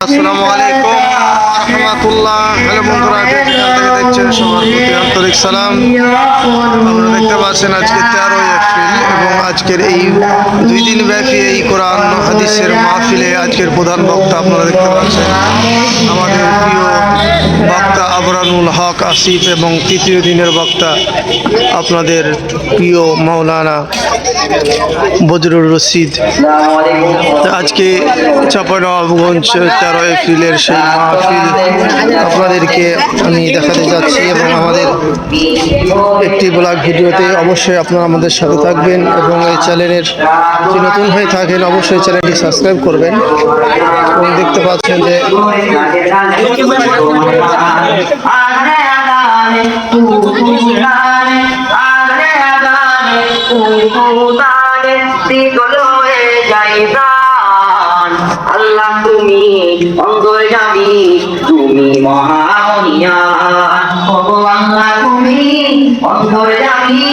আসসালামু আলাইকুম রহমতুল্লাহ। হ্যালো বন্ধুরা, যেখান থেকে দেখছেন সবার প্রতি আন্তরিক সালাম। আপনারা দেখতে পাচ্ছেন আজকে 13 এপ্রিল এবং আজকের এই 2 দিন ব্যাপী এই কোরআন হাদিসের মাহফিলে আজকের প্রধান বক্তা আপনারা দেখতে পাচ্ছেন আমাদের প্রিয় বক্তা আবরানুল হক আসিফ এবং তৃতীয় দিনের বক্তা আপনাদের প্রিয় মাওলানা বজরুল রশিদ। আজকে চাঁপাইনবাবগঞ্জ 13 এপ্রিলের সেই মাহফিল আপনাদেরকে আমি দেখাতে যাচ্ছি এবং আমাদের একটি ব্লগ ভিডিওতে অবশ্যই আপনারা আমাদের সাথে থাকবেন এবং এই চ্যানেলের যদি নতুন হয়ে থাকেন অবশ্যই চ্যানেলটি সাবস্ক্রাইব করবেন। এবং দেখতে পাচ্ছেন যে আল্লাহ তুমি অন্তর্যামী, তুমি মহামহিয়ান। ওগো আল্লাহ তুমি অন্তর্যামী,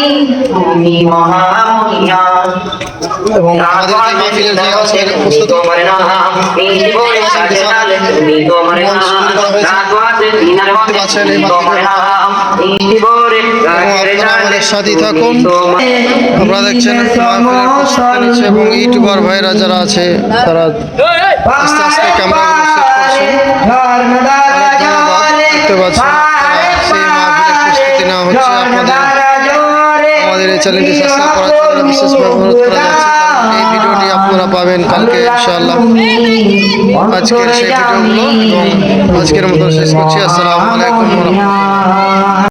তুমি মহামহিয়ান। এবং আমাদের যে মাহফিলের যে আজকের প্রস্তুত তোমার নাম এই জীবনে সাথে সাথে তুমি তোমার নাম রাজওয়াতে দিনার মধ্যে তোমার নাম এই জীবনে আমাদের সাথে থাকুন। আপনারা দেখছেন মাহফিলের প্রস্তুতি নিচ্ছে এবং ইউটিউবার ভাইরা যারা আছে তারা আস্তে আস্তে ক্যামেরাগুলো সেট করছেন। দেখতে পাচ্ছেন সেই মাহফিলের প্রস্তুতি নেওয়া হচ্ছে। আমাদের এই চ্যানেলটি সাবস্ক্রাইব করার জন্য বিশেষভাবে অনুরোধ করা যাচ্ছে। এই ভিডিওটি আপনারা পাবেন কালকে ইনশাআল্লাহ। আজকের সেই ভিডিওগুলো এবং আজকের মতো শেষ করছি। আসসালামু আলাইকুম ওয়া রাহমাতুল্লাহ।